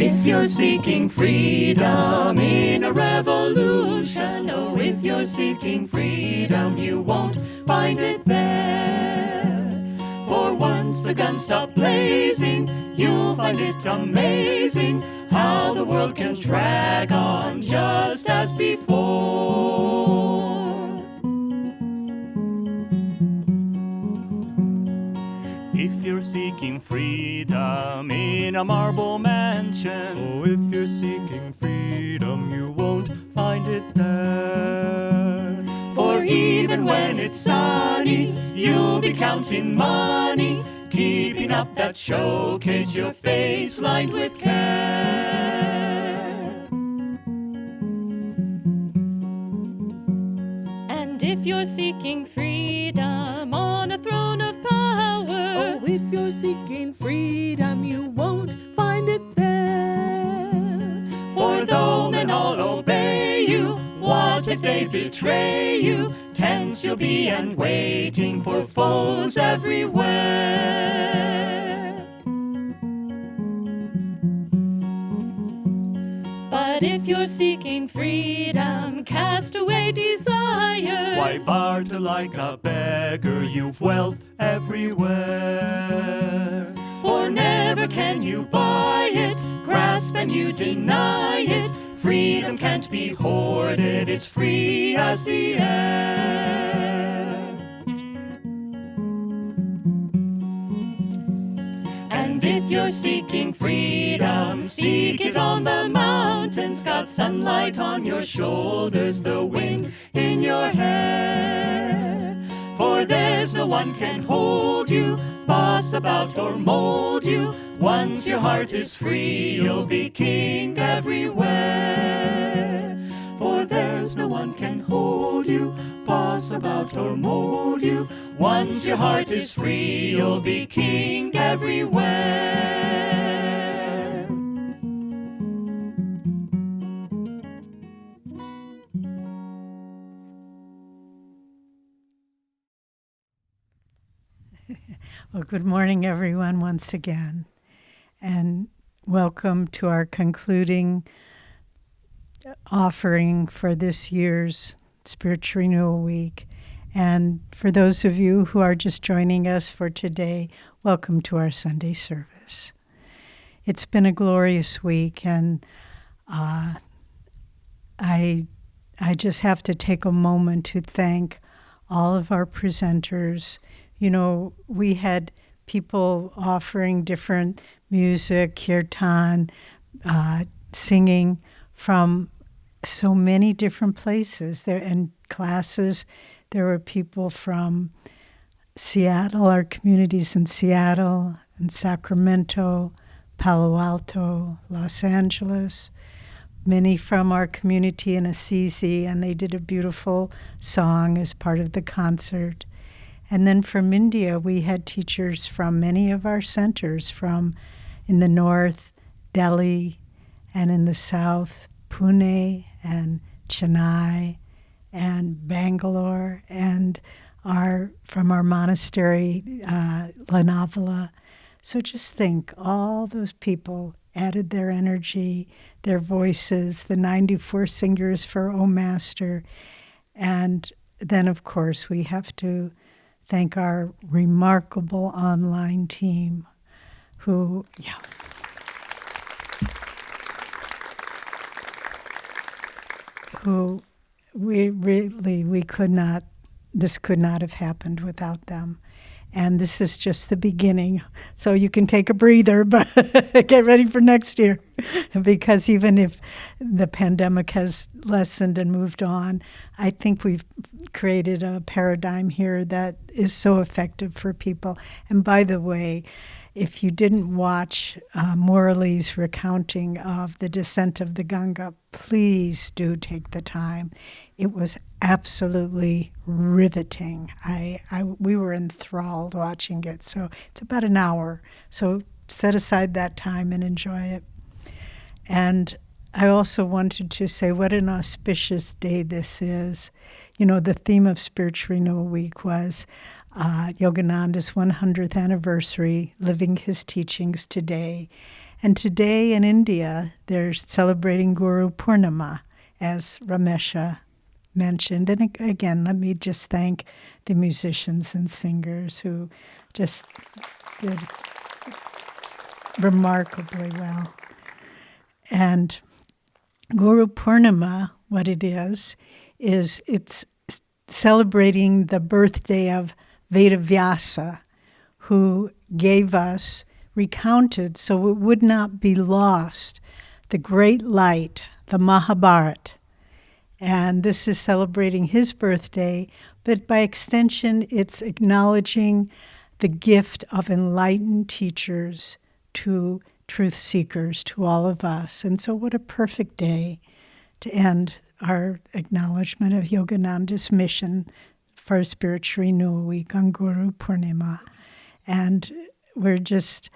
if you're seeking freedom in a revolution, oh, if you're seeking freedom, you won't find it there. For once the guns stop blazing, you'll find it amazing how the world can drag on just as before. If you're seeking freedom in a marble mansion, oh, if you're seeking freedom, you won't find it there. For even when it's sunny, you'll be counting money, keeping up that showcase your face lined with care. And if you're seeking freedom on a throne of power, oh, if you're seeking freedom, you won't find it there. For though men all obey you, what if they betray you? Tense you'll be and waiting for foes everywhere. But if you're seeking freedom, cast away desire. Why barter like a beggar? You've wealth everywhere. For never can you buy it, grasp and you deny it. Freedom can't be hoarded, it's free as the air. And if you're seeking freedom, seek it on the mountains. Got sunlight on your shoulders, the wind in your hair. For there's no one can hold you, boss about or mold you. Once your heart is free, you'll be king everywhere. For there's no one can hold you, boss about or mold you. Once your heart is free, you'll be king everywhere. Well, good morning, everyone, once again, and welcome to our concluding offering for this year's Spiritual Renewal Week. And for those of you who are just joining us for today, welcome to our Sunday service. It's been a glorious week, and I just have to take a moment to thank all of our presenters. You know, we had people offering different music, kirtan, singing from so many different places. There and classes. There were people from Seattle, our communities in Seattle and Sacramento, Palo Alto, Los Angeles. Many from our community in Assisi, and they did a beautiful song as part of the concert. And then from India, we had teachers from many of our centers, from in the north, Delhi, and in the south, Pune and Chennai and Bangalore, and from our monastery, Lonavala. So just think, all those people added their energy, their voices, the 94 singers for O Master. And then, of course, we have to thank our remarkable online team who, this could not have happened without them. And this is just the beginning. So you can take a breather, but get ready for next year. Because even if the pandemic has lessened and moved on, I think we've created a paradigm here that is so effective for people. And by the way, if you didn't watch Murali's recounting of the descent of the Ganga, please do take the time. It was absolutely riveting. We were enthralled watching it. So it's about an hour. So set aside that time and enjoy it. And I also wanted to say what an auspicious day this is. You know, the theme of Spiritual Renewal Week was Yogananda's 100th anniversary, living his teachings today. And today in India, they're celebrating Guru Purnima, as Ramesha mentioned. And again, let me just thank the musicians and singers who just did remarkably well. And Guru Purnima, what it is it's celebrating the birthday of Vedavyasa, who gave us, recounted so it would not be lost, the great light, the Mahabharata. And this is celebrating his birthday, but by extension, it's acknowledging the gift of enlightened teachers to truth seekers, to all of us. And so what a perfect day to end our acknowledgement of Yogananda's mission for Spiritual Renewal Week on Guru Purnima. And we're just,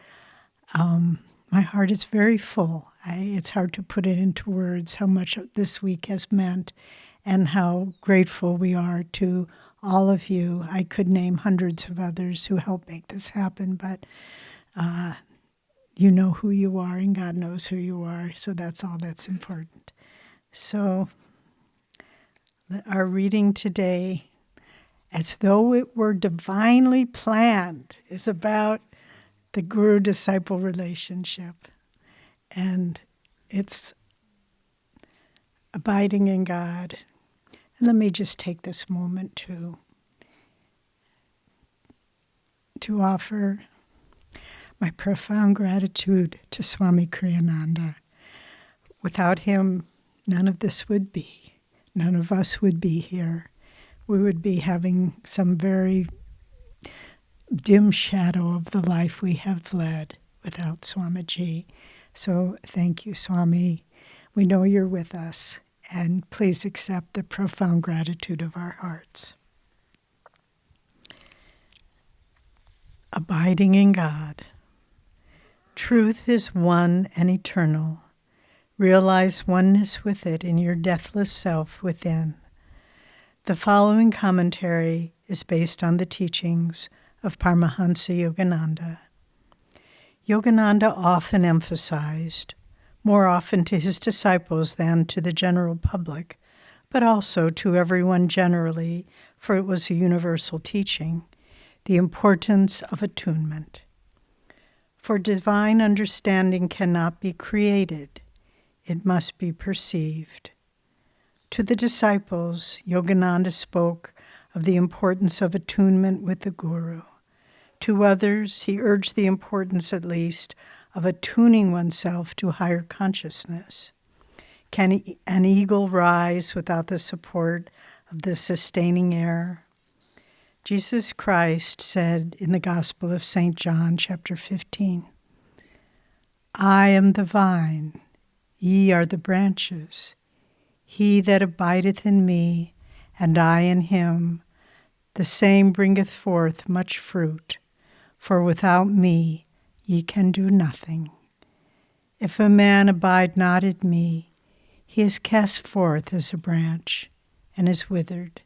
my heart is very full. It's hard to put it into words how much this week has meant and how grateful we are to all of you. I could name hundreds of others who helped make this happen, but you know who you are and God knows who you are, so that's all that's important. So our reading today, as though it were divinely planned, is about the guru-disciple relationship. And it's abiding in God. And let me just take this moment to offer my profound gratitude to Swami Kriyananda. Without him, none of this would be. None of us would be here. We would be having some very dim shadow of the life we have led without Swamiji. So thank you, Swami. We know you're with us, and please accept the profound gratitude of our hearts. Abiding in God. Truth is one and eternal. Realize oneness with it in your deathless self within. The following commentary is based on the teachings of Paramahansa Yogananda. Yogananda often emphasized, more often to his disciples than to the general public, but also to everyone generally, for it was a universal teaching, the importance of attunement. For divine understanding cannot be created, it must be perceived. To the disciples, Yogananda spoke of the importance of attunement with the Guru. To others, he urged the importance, at least, of attuning oneself to higher consciousness. Can an eagle rise without the support of the sustaining air? Jesus Christ said in the Gospel of St. John, chapter 15, I am the vine, ye are the branches. He that abideth in me, and I in him, the same bringeth forth much fruit, for without me ye can do nothing. If a man abide not in me, he is cast forth as a branch, and is withered,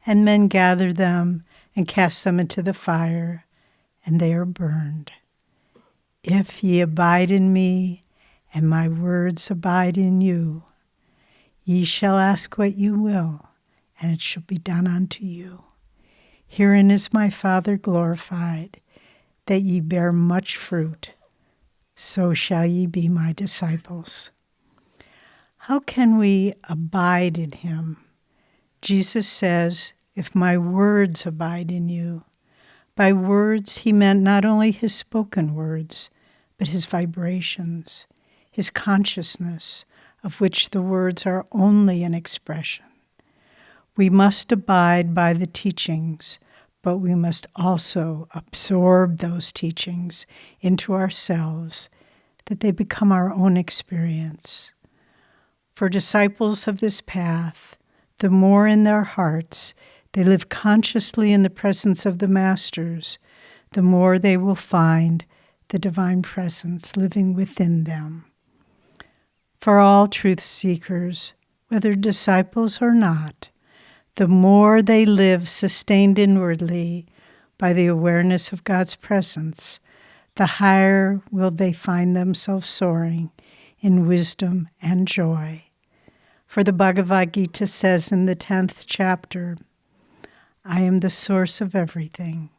and men gather them and cast them into the fire, and they are burned. If ye abide in me, and my words abide in you, ye shall ask what you will, and it shall be done unto you. Herein is my Father glorified, that ye bear much fruit, so shall ye be my disciples. How can we abide in him? Jesus says, if my words abide in you. By words, he meant not only his spoken words, but his vibrations, his consciousness, of which the words are only an expression. We must abide by the teachings, but we must also absorb those teachings into ourselves, that they become our own experience. For disciples of this path, the more in their hearts they live consciously in the presence of the Masters, the more they will find the divine presence living within them. For all truth seekers, whether disciples or not, the more they live sustained inwardly by the awareness of God's presence, the higher will they find themselves soaring in wisdom and joy. For the Bhagavad Gita says in the 10th chapter, I am the source of everything.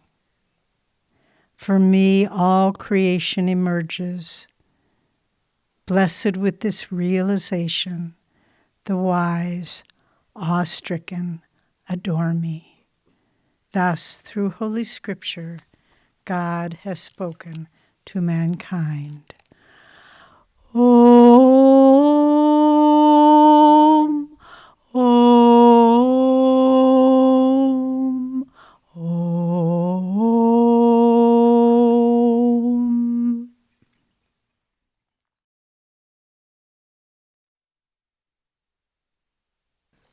For me, all creation emerges. Blessed with this realization, the wise, awe-stricken, adore me. Thus, through Holy Scripture, God has spoken to mankind. Om, Om, Om.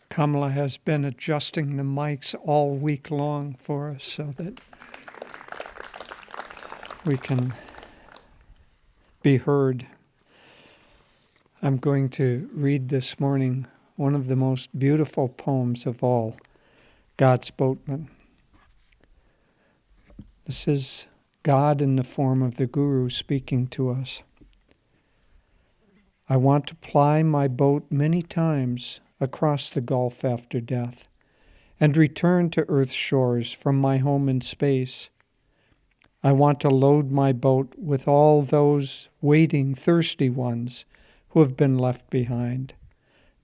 Kamala has been adjusting the mics all week long for us so that we can be heard. I'm going to read this morning one of the most beautiful poems of all, God's Boatman. This is God in the form of the Guru speaking to us. I want to ply my boat many times across the gulf after death, and return to earth's shores from my home in space. I want to load my boat with all those waiting, thirsty ones who have been left behind,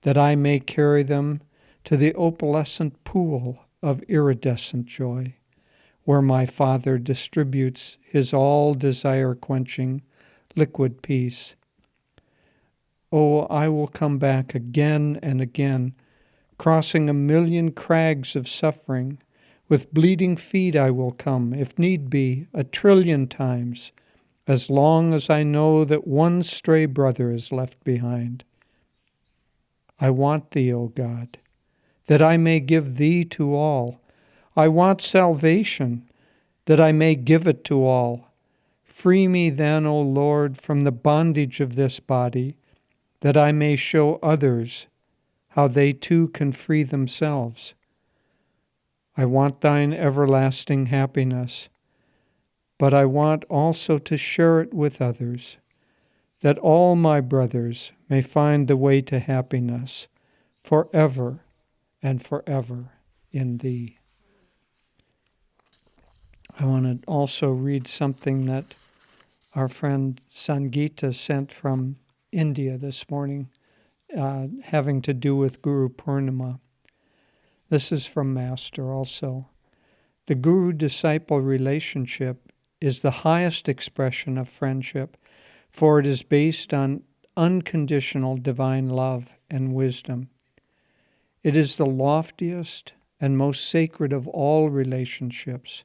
that I may carry them to the opalescent pool of iridescent joy, where my Father distributes his all-desire-quenching liquid peace. Oh, I will come back again and again, crossing 1,000,000 crags of suffering. With bleeding feet I will come, if need be, 1,000,000,000,000 times, as long as I know that one stray brother is left behind. I want thee, O God, that I may give thee to all. I want salvation, that I may give it to all. Free me then, O Lord, from the bondage of this body, that I may show others how they too can free themselves. I want thine everlasting happiness, but I want also to share it with others, that all my brothers may find the way to happiness forever and forever in thee. I want to also read something that our friend Sangeeta sent from India this morning, having to do with Guru Purnima. This is from Master also. The Guru-disciple relationship is the highest expression of friendship, for it is based on unconditional divine love and wisdom. It is the loftiest and most sacred of all relationships.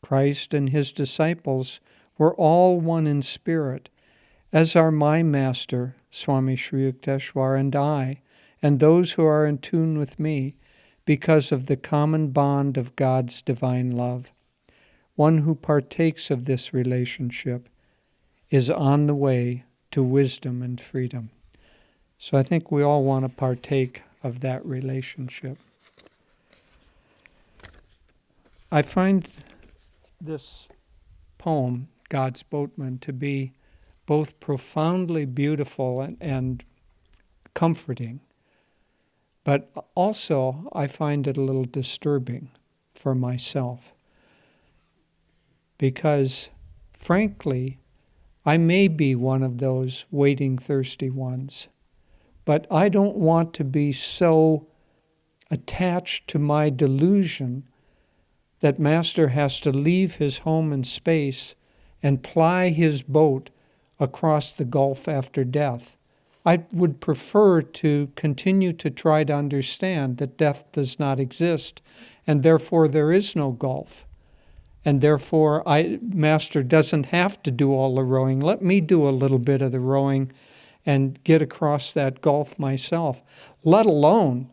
Christ and his disciples were all one in spirit, as are my Master, Swami Sri Yukteswar, and I, and those who are in tune with me, because of the common bond of God's divine love. One who partakes of this relationship is on the way to wisdom and freedom. So I think we all want to partake of that relationship. I find this poem, God's Boatman, to be both profoundly beautiful and comforting, but also I find it a little disturbing for myself, because frankly, I may be one of those waiting, thirsty ones, but I don't want to be so attached to my delusion that Master has to leave his home in space and ply his boat across the gulf after death. I would prefer to continue to try to understand that death does not exist, and therefore there is no gulf. And therefore, Master doesn't have to do all the rowing. Let me do a little bit of the rowing and get across that gulf myself. Let alone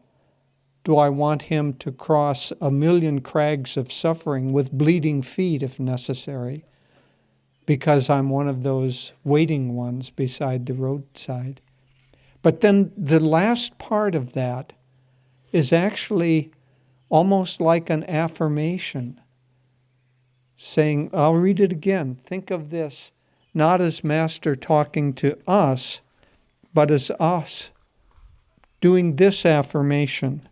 do I want him to cross 1,000,000 crags of suffering with bleeding feet if necessary, because I'm one of those waiting ones beside the roadside. But then the last part of that is actually almost like an affirmation saying, I'll read it again. Think of this, not as Master talking to us, but as us doing this affirmation.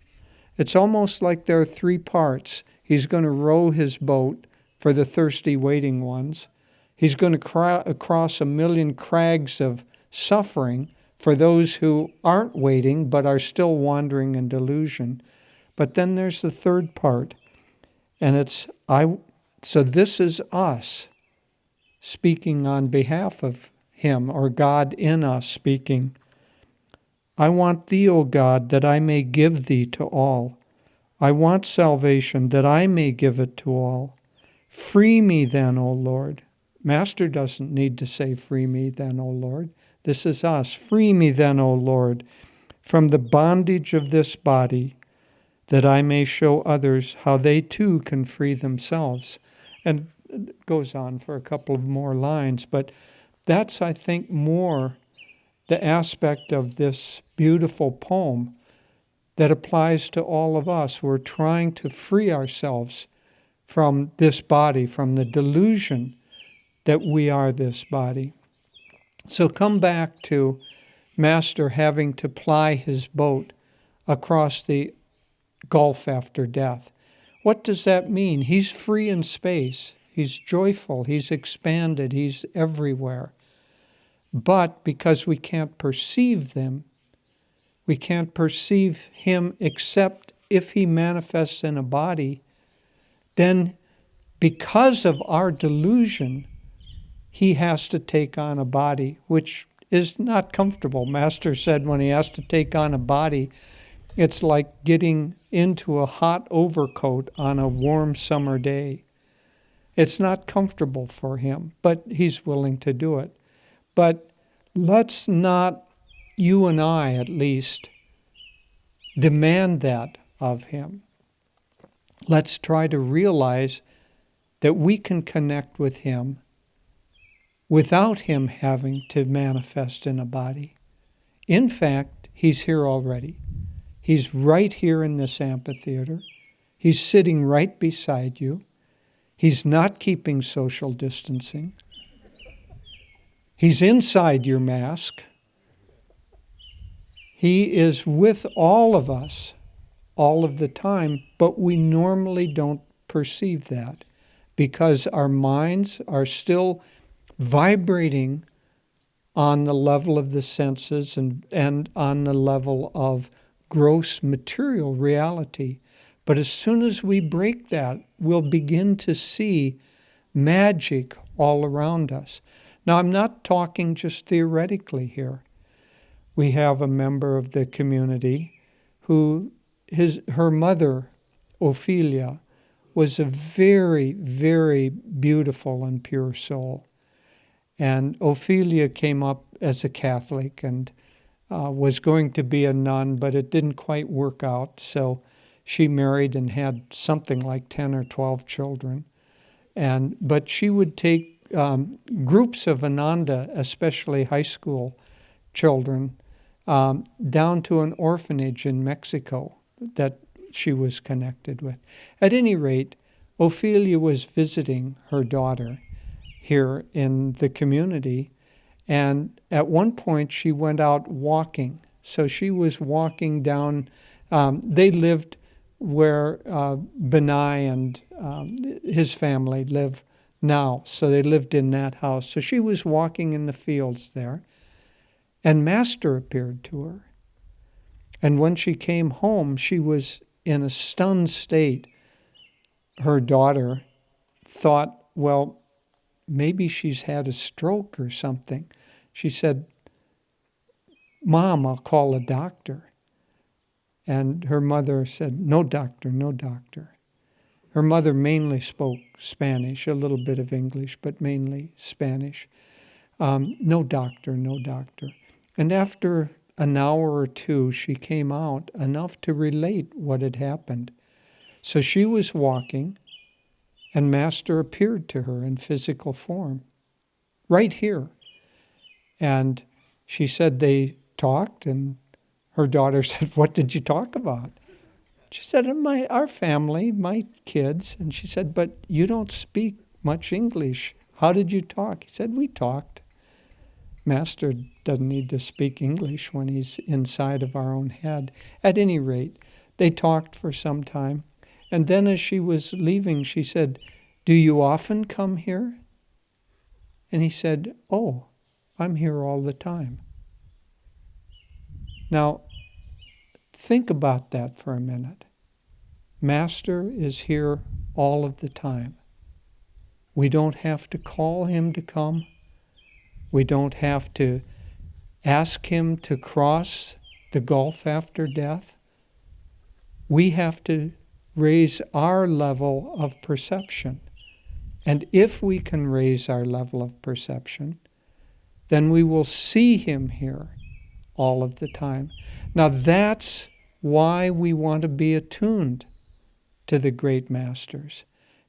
It's almost like there are three parts. He's going to row his boat for the thirsty waiting ones. He's going to cross a million crags of suffering for those who aren't waiting but are still wandering in delusion. But then there's the third part, and it's so this is us speaking on behalf of him, or God in us speaking. I want thee, O God, that I may give thee to all. I want salvation, that I may give it to all. Free me then, O Lord. Master doesn't need to say, free me then, O Lord. This is us. Free me then, O Lord, from the bondage of this body, that I may show others how they too can free themselves. And it goes on for a couple of more lines, but that's, I think, more the aspect of this beautiful poem that applies to all of us. We're trying to free ourselves from this body, from the delusion that we are this body. So come back to Master having to ply his boat across the gulf after death. What does that mean? He's free in space. He's joyful. He's expanded. He's everywhere. But because we can't perceive them, we can't perceive him except if he manifests in a body, then because of our delusion, he has to take on a body, which is not comfortable. Master said when he has to take on a body, it's like getting into a hot overcoat on a warm summer day. It's not comfortable for him, but he's willing to do it. But let's not, you and I at least, demand that of him. Let's try to realize that we can connect with him without him having to manifest in a body. In fact, he's here already. He's right here in this amphitheater. He's sitting right beside you. He's not keeping social distancing. He's inside your mask. He is with all of us all of the time, but we normally don't perceive that because our minds are still vibrating on the level of the senses and on the level of gross material reality. But as soon as we break that, we'll begin to see magic all around us. Now, I'm not talking just theoretically here. We have a member of the community who, her mother, Ophelia, was a very, very beautiful and pure soul. And Ophelia came up as a Catholic and was going to be a nun, but it didn't quite work out. So she married and had something like 10 or 12 children. But she would take groups of Ananda, especially high school children, down to an orphanage in Mexico that she was connected with. At any rate, Ophelia was visiting her daughter here in the community, and at one point she went out walking. So she was walking down, they lived where Benai and his family live now, so they lived in that house. So she was walking in the fields there, and Master appeared to her. And when she came home, she was in a stunned state. Her daughter thought, well, maybe she's had a stroke or something. She said, Mom, I'll call a doctor. And her mother said, no doctor, no doctor. Her mother mainly spoke Spanish, a little bit of English, but mainly Spanish. No doctor, no doctor. And after an hour or two, she came out enough to relate what had happened. So she was walking, and Master appeared to her in physical form, right here. And she said they talked, and her daughter said, what did you talk about? She said, our family, my kids. And she said, but you don't speak much English. How did you talk? He said, we talked. Master doesn't need to speak English when he's inside of our own head. At any rate, they talked for some time. And then as she was leaving, she said, do you often come here? And he said, oh, I'm here all the time. Now, think about that for a minute. Master is here all of the time. We don't have to call him to come. We don't have to ask him to cross the gulf after death. We have to raise our level of perception. And if we can raise our level of perception, then we will see him here all of the time. Now that's why we want to be attuned to the great masters,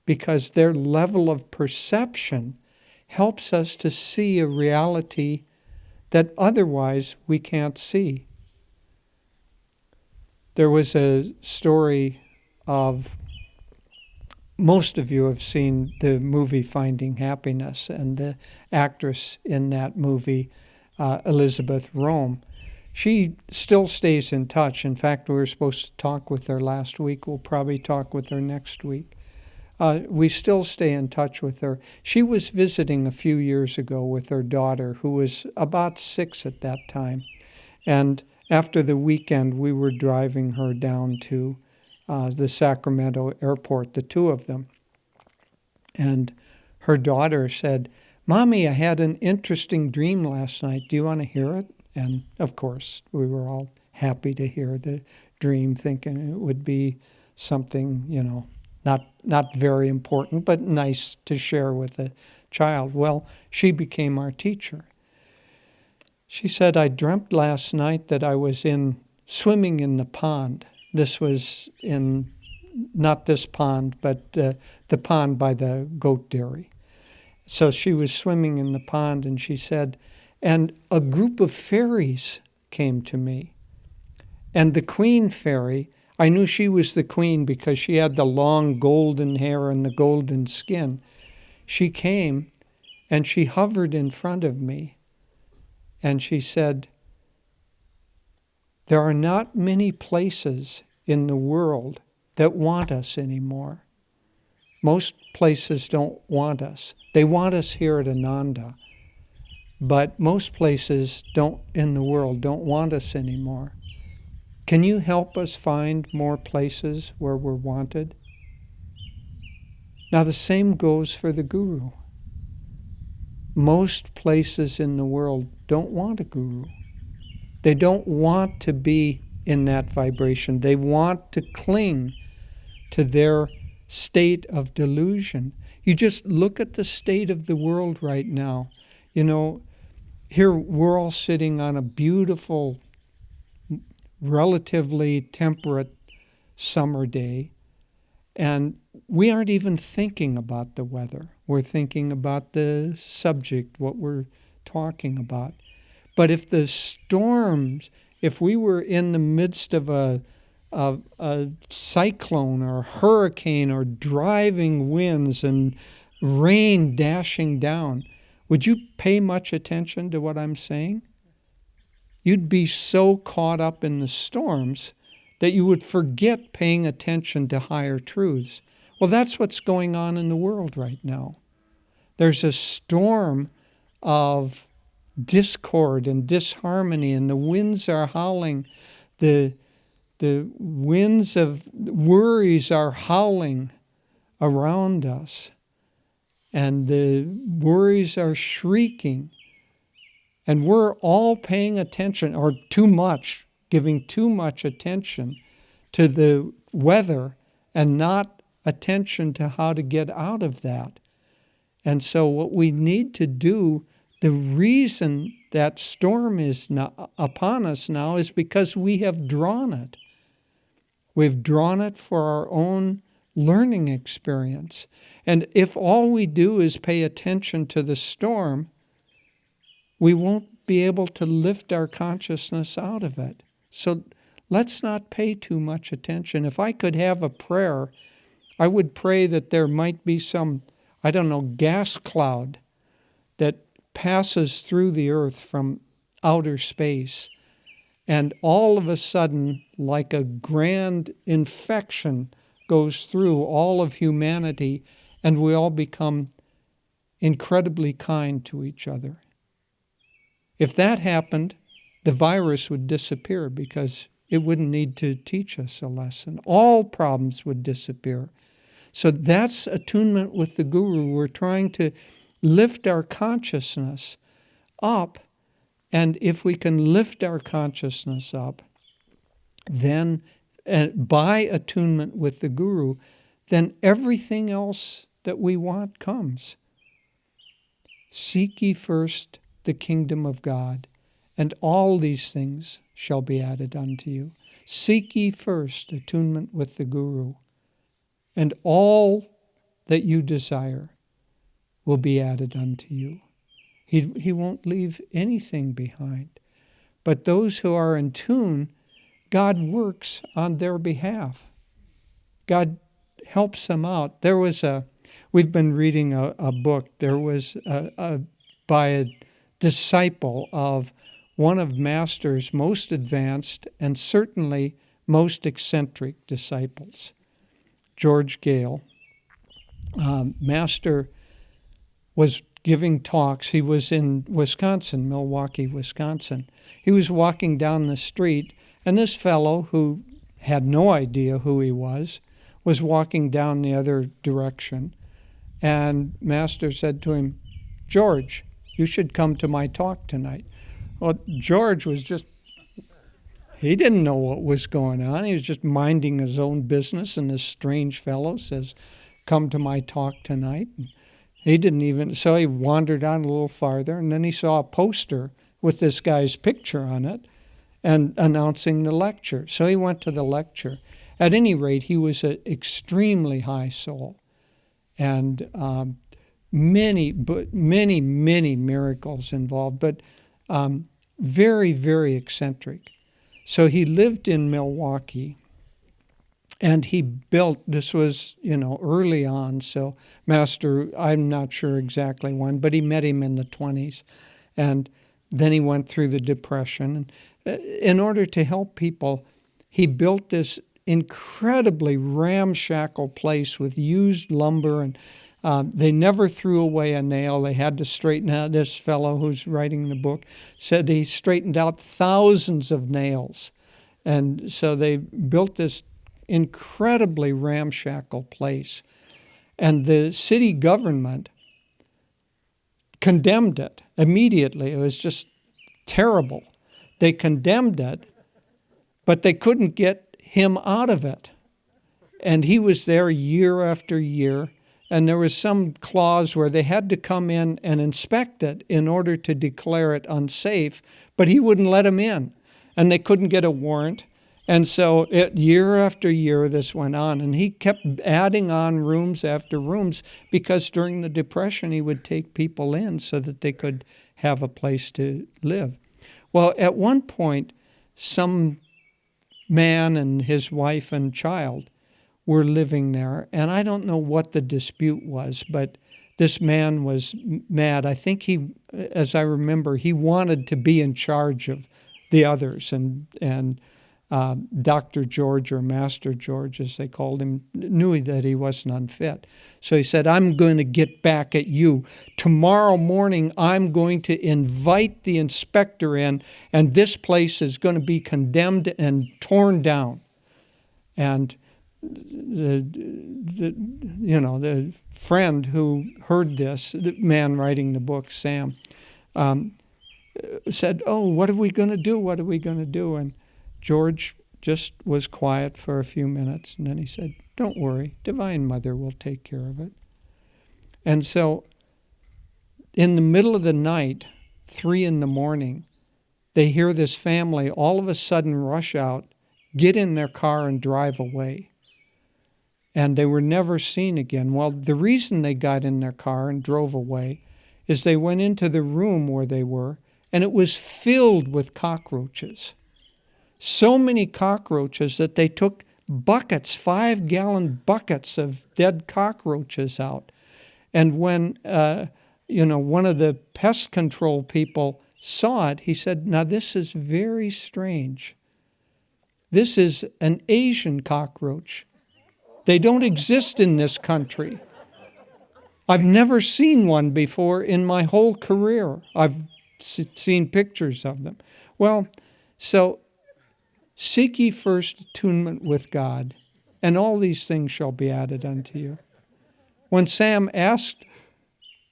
because their level of perception helps us to see a reality that otherwise we can't see. There was a story of, most of you have seen the movie Finding Happiness, and the actress in that movie, Elizabeth Rome, she still stays in touch. In fact, we were supposed to talk with her last week. We'll probably talk with her next week. We still stay in touch with her. She was visiting a few years ago with her daughter, who was about 6 at that time. And after the weekend, we were driving her down to the Sacramento airport, the two of them. And her daughter said, Mommy, I had an interesting dream last night. Do you want to hear it? And of course, we were all happy to hear the dream, thinking it would be something, not very important, but nice to share with a child. Well, she became our teacher. She said, I dreamt last night that I was swimming in the pond. This was in, not this pond, but the pond by the goat dairy. So she was swimming in the pond, and she said, and a group of fairies came to me. And the queen fairy, I knew she was the queen because she had the long golden hair and the golden skin. She came and she hovered in front of me. And she said, there are not many places in the world that want us anymore. Most places don't want us. They want us here at Ananda. But most places in the world don't want us anymore. Can you help us find more places where we're wanted? Now the same goes for the guru. Most places in the world don't want a guru. They don't want to be in that vibration. They want to cling to their state of delusion. You just look at the state of the world right now. Here we're all sitting on a beautiful, relatively temperate summer day, and we aren't even thinking about the weather. We're thinking about the subject, what we're talking about. But if we were in the midst of a cyclone or a hurricane or driving winds and rain dashing down, would you pay much attention to what I'm saying? You'd be so caught up in the storms that you would forget paying attention to higher truths. Well, that's what's going on in the world right now. There's a storm of discord and disharmony, and the winds are howling. The winds of worries are howling around us. And the worries are shrieking. And we're all paying attention, or too much, giving too much attention to the weather and not attention to how to get out of that. And so what we need to do, the reason that storm is upon us now is because we have drawn it. We've drawn it for our own learning experience. And if all we do is pay attention to the storm, we won't be able to lift our consciousness out of it. So let's not pay too much attention. If I could have a prayer, I would pray that there might be some gas cloud that passes through the earth from outer space. And all of a sudden, like a grand infection goes through all of humanity, and we all become incredibly kind to each other. If that happened, the virus would disappear because it wouldn't need to teach us a lesson. All problems would disappear. So that's attunement with the Guru. We're trying to lift our consciousness up. And if we can lift our consciousness up, then by attunement with the Guru, then everything else that we want comes. Seek ye first the kingdom of God, and all these things shall be added unto you. Seek ye first attunement with the Guru, and all that you desire will be added unto you. He won't leave anything behind. But those who are in tune, God works on their behalf. God helps them out. We've been reading a book. There was by a disciple of one of Master's most advanced and certainly most eccentric disciples, George Gale. Master was giving talks. He was in Wisconsin, Milwaukee, Wisconsin. He was walking down the street, and this fellow, who had no idea who he was walking down the other direction. And Master said to him, "George, you should come to my talk tonight." Well, George he didn't know what was going on. He was just minding his own business, and this strange fellow says, "Come to my talk tonight." So he wandered on a little farther, and then he saw a poster with this guy's picture on it and announcing the lecture. So he went to the lecture. At any rate, he was an extremely high soul, and many miracles involved, but very, very eccentric. So he lived in Milwaukee, and he built, this was, early on, so Master, I'm not sure exactly when, but he met him in the 20s. And then he went through the Depression. And in order to help people, he built this incredibly ramshackle place with used lumber, and they never threw away a nail. They had to straighten out. This fellow who's writing the book said he straightened out thousands of nails. And so they built this incredibly ramshackle place. And the city government condemned it immediately. It was just terrible. They condemned it, but they couldn't get him out of it. And he was there year after year, and there was some clause where they had to come in and inspect it in order to declare it unsafe, but he wouldn't let them in, and they couldn't get a warrant. And so year after year this went on, and he kept adding on rooms after rooms, because during the Depression he would take people in so that they could have a place to live. Well, at one point, some man and his wife and child were living there, and I don't know what the dispute was, but this man was mad. I think as I remember, he wanted to be in charge of the others, and Dr. George, or Master George, as they called him, knew that he wasn't unfit. So he said, "I'm going to get back at you. Tomorrow morning, I'm going to invite the inspector in, and this place is going to be condemned and torn down." And the friend who heard this, the man writing the book, Sam, said, "Oh, what are we going to do? What are we going to do?" And George just was quiet for a few minutes, and then he said, "Don't worry, Divine Mother will take care of it." And so in the middle of the night, 3 a.m, they hear this family all of a sudden rush out, get in their car, and drive away. And they were never seen again. Well, the reason they got in their car and drove away is they went into the room where they were, and it was filled with cockroaches. So many cockroaches that they took buckets, 5-gallon buckets of dead cockroaches out. And when, one of the pest control people saw it, he said, now this is very strange. This is an Asian cockroach. They don't exist in this country. I've never seen one before in my whole career. I've seen pictures of them. Well, so seek ye first attunement with God, and all these things shall be added unto you. When Sam asked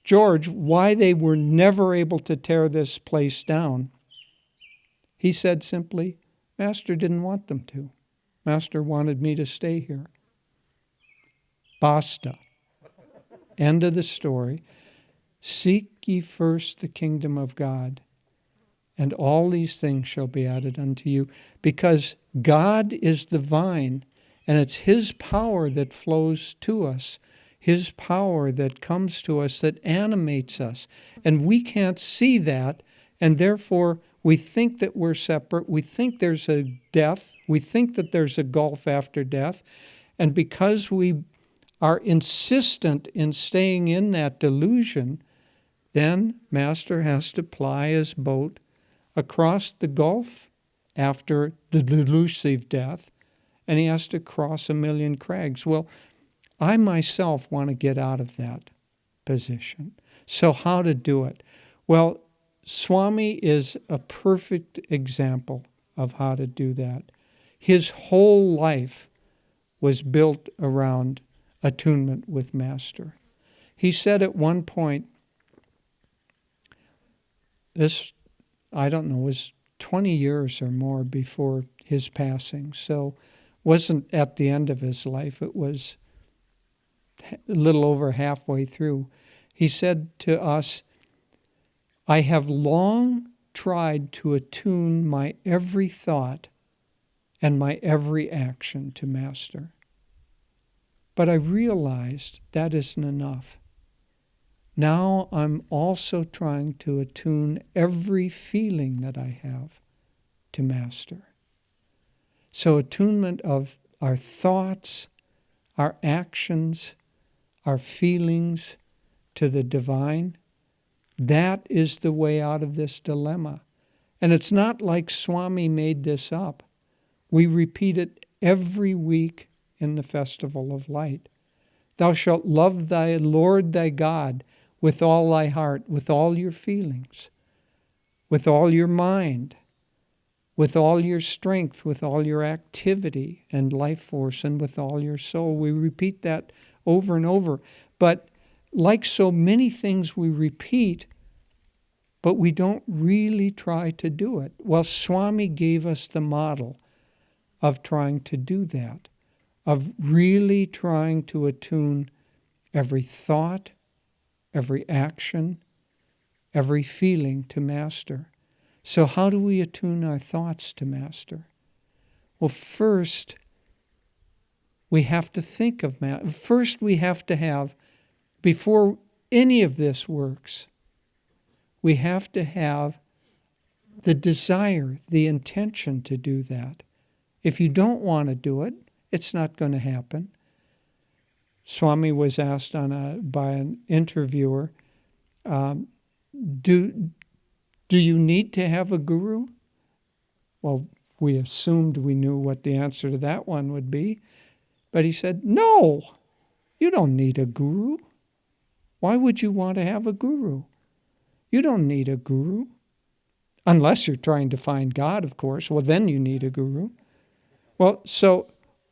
George why they were never able to tear this place down, he said simply, Master didn't want them to. Master wanted me to stay here. Basta. End of the story. Seek ye first the kingdom of God, and all these things shall be added unto you. Because God is the vine, and it's His power that flows to us, His power that comes to us, that animates us. And we can't see that, and therefore we think that we're separate. We think there's a death. We think that there's a gulf after death. And because we are insistent in staying in that delusion, then Master has to ply his boat across the gulf after the delusive death, and he has to cross 1,000,000 crags. Well, I myself want to get out of that position. So how to do it? Well, Swami is a perfect example of how to do that. His whole life was built around attunement with Master. He said at one point, this, was 20 years or more before his passing. So wasn't at the end of his life. It was a little over halfway through. He said to us, I have long tried to attune my every thought and my every action to Master. But I realized that isn't enough. Now I'm also trying to attune every feeling that I have to Master. So attunement of our thoughts, our actions, our feelings to the divine, that is the way out of this dilemma. And it's not like Swami made this up. We repeat it every week in the Festival of Light. Thou shalt love thy Lord thy God with all thy heart, with all your feelings, with all your mind, with all your strength, with all your activity and life force, and with all your soul. We repeat that over and over. But like so many things we repeat, but we don't really try to do it. Well, Swami gave us the model of trying to do that, of really trying to attune every thought, every action, every feeling to Master. So how do we attune our thoughts to Master? Well, first, we have to think of Master. First, we have to have, before any of this works, we have to have the desire, the intention to do that. If you don't want to do it, it's not going to happen. Swami was asked by an interviewer, do you need to have a guru? Well, we assumed we knew what the answer to that one would be. But he said, no, you don't need a guru. Why would you want to have a guru? You don't need a guru. Unless you're trying to find God, of course. Well, then you need a guru. Well, so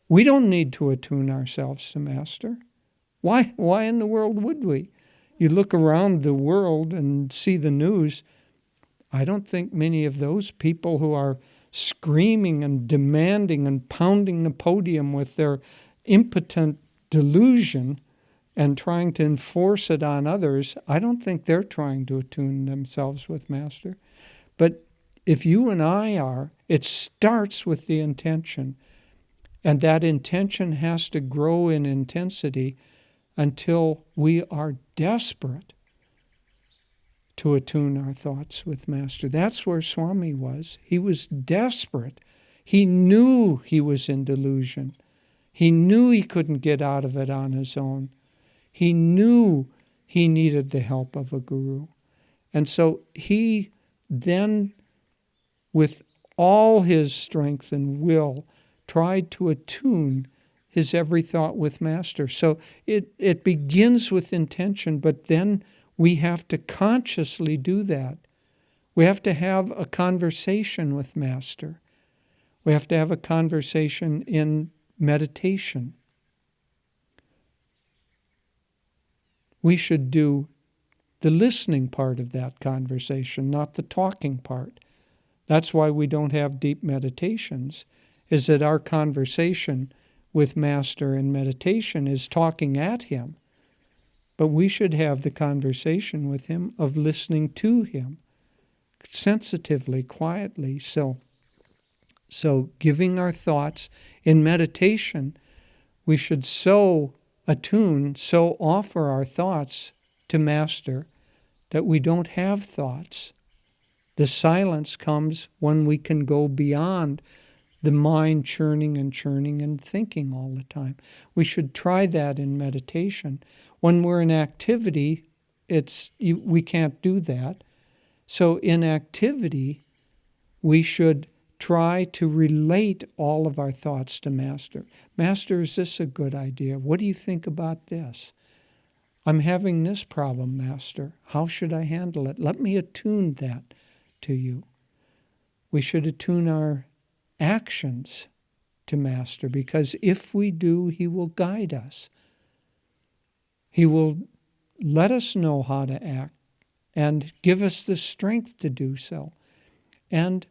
we don't need to attune ourselves to Master. Why in the world would we? You look around the world and see the news. I don't think many of those people who are screaming and demanding and pounding the podium with their impotent delusion and trying to enforce it on others, I don't think they're trying to attune themselves with Master. But if you and I are, it starts with the intention. And that intention has to grow in intensity until we are desperate to attune our thoughts with Master. That's where Swami was. He was desperate. He knew he was in delusion. He knew he couldn't get out of it on his own. He knew he needed the help of a guru. And so he then, with all his strength and will, tried to attune his every thought with Master. So it begins with intention, but then we have to consciously do that. We have to have a conversation with Master. We have to have a conversation in meditation. We should do the listening part of that conversation, not the talking part. That's why we don't have deep meditations, is that our conversation with Master in meditation is talking at him. But we should have the conversation with him of listening to him, sensitively, quietly. So giving our thoughts in meditation, we should so attune, so offer our thoughts to Master that we don't have thoughts. The silence comes when we can go beyond the mind churning and thinking all the time. We should try that in meditation. When we're in activity, we can't do that. So in activity, we should try to relate all of our thoughts to Master. Master, is this a good idea? What do you think about this? I'm having this problem, Master. How should I handle it? Let me attune that to you. We should attune our actions to Master, because if we do, he will guide us. He will let us know how to act and give us the strength to do so. And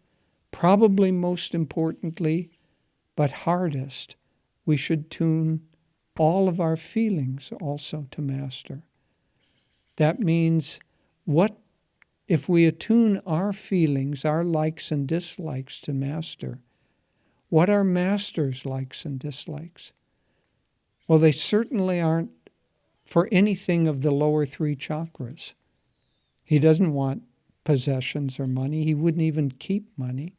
probably most importantly, but hardest, we should tune all of our feelings also to Master. That means, what if we attune our feelings, our likes and dislikes to Master? What are Master's likes and dislikes? Well, they certainly aren't for anything of the lower three chakras. He doesn't want possessions or money. He wouldn't even keep money.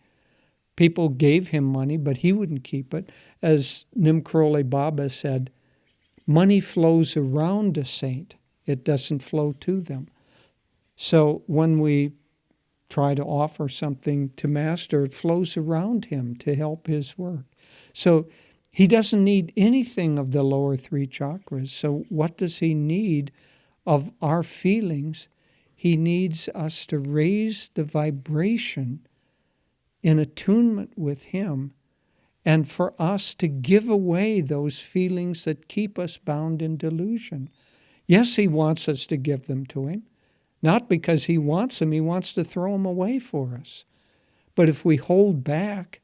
People gave him money, but he wouldn't keep it. As Nimkroli Baba said, money flows around a saint. It doesn't flow to them. So when we try to offer something to Master, it flows around him to help his work. So he doesn't need anything of the lower three chakras. So what does he need of our feelings? He needs us to raise the vibration in attunement with him, and for us to give away those feelings that keep us bound in delusion. Yes, he wants us to give them to him. Not because he wants them, he wants to throw them away for us. But if we hold back,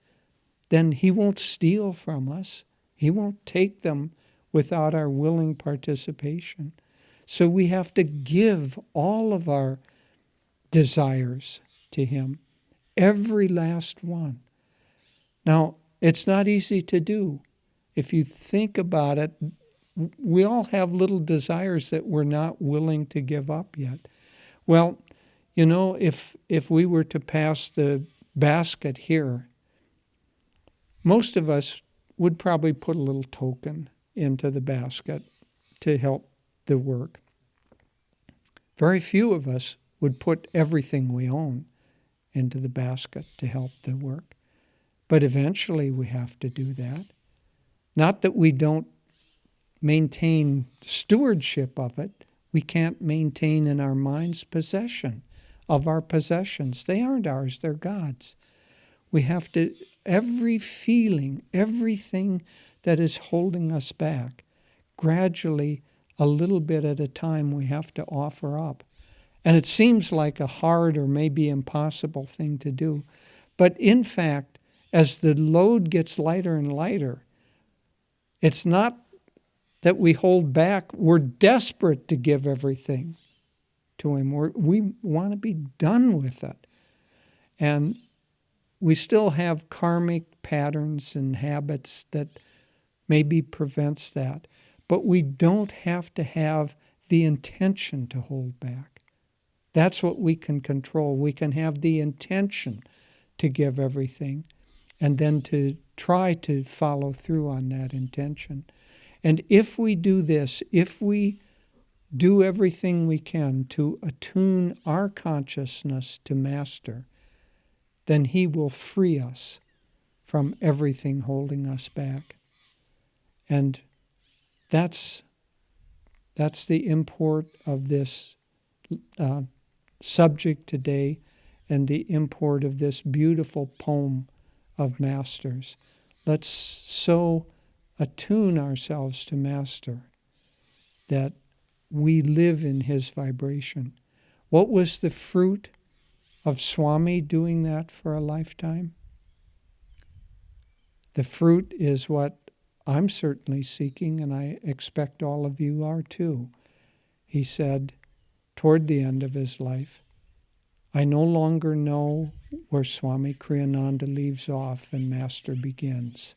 then he won't steal from us. He won't take them without our willing participation. So we have to give all of our desires to him, every last one. Now, it's not easy to do. If you think about it, we all have little desires that we're not willing to give up yet. Well, you know, if we were to pass the basket here, most of us would probably put a little token into the basket to help the work. Very few of us would put everything we own into the basket to help the work. But eventually we have to do that. Not that we don't maintain stewardship of it. We can't maintain in our minds possession of our possessions. They aren't ours, they're God's. We have to, every feeling, everything that is holding us back, gradually, a little bit at a time, we have to offer up. And it seems like a hard or maybe impossible thing to do. But in fact, as the load gets lighter and lighter, it's not that we hold back. We're desperate to give everything to him. We want to be done with it. And we still have karmic patterns and habits that maybe prevents that. But we don't have to have the intention to hold back. That's what we can control. We can have the intention to give everything and then to try to follow through on that intention. And if we do this, if we do everything we can to attune our consciousness to Master, then He will free us from everything holding us back. And that's the import of this subject today, and the import of this beautiful poem of Master's. Let's so attune ourselves to Master that we live in His vibration. What was the fruit of Swami doing that for a lifetime? The fruit is what I'm certainly seeking, and I expect all of you are too. He said toward the end of his life, I no longer know where Swami Kriyananda leaves off and Master begins.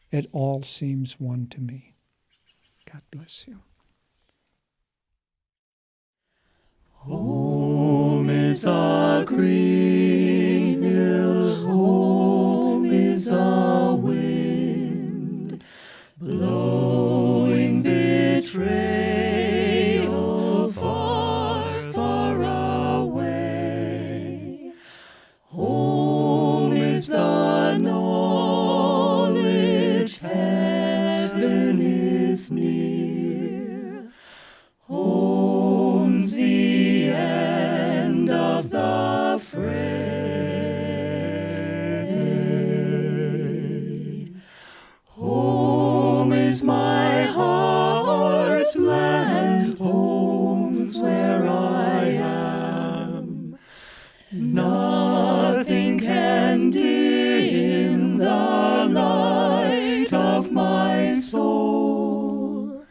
It all seems one to me. God bless you. Home is a green hill, home is a wind, blowing betrayal far, far away. Home is the knowledge heaven is near. Home's the end of the fray. Home is my heart's land, home's where I am. Nothing can dim the light of my soul.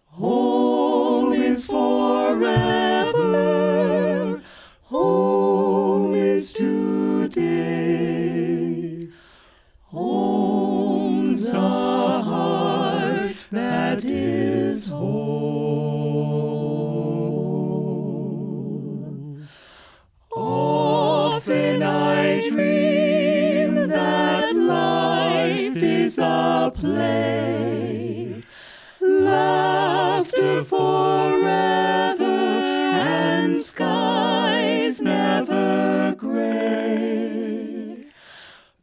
Home is forever, home is today. Home's a heart that is whole. Often I dream that life is a play, laughter forever and skies never gray.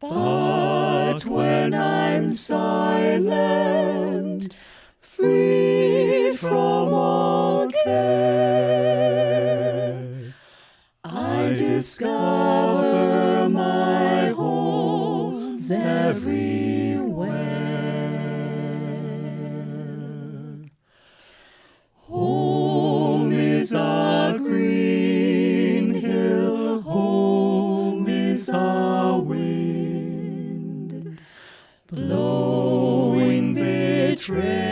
But when I'm silent, free from all care, I discover my home's everywhere. Home is a green hill, home is a wind, blowing betrayal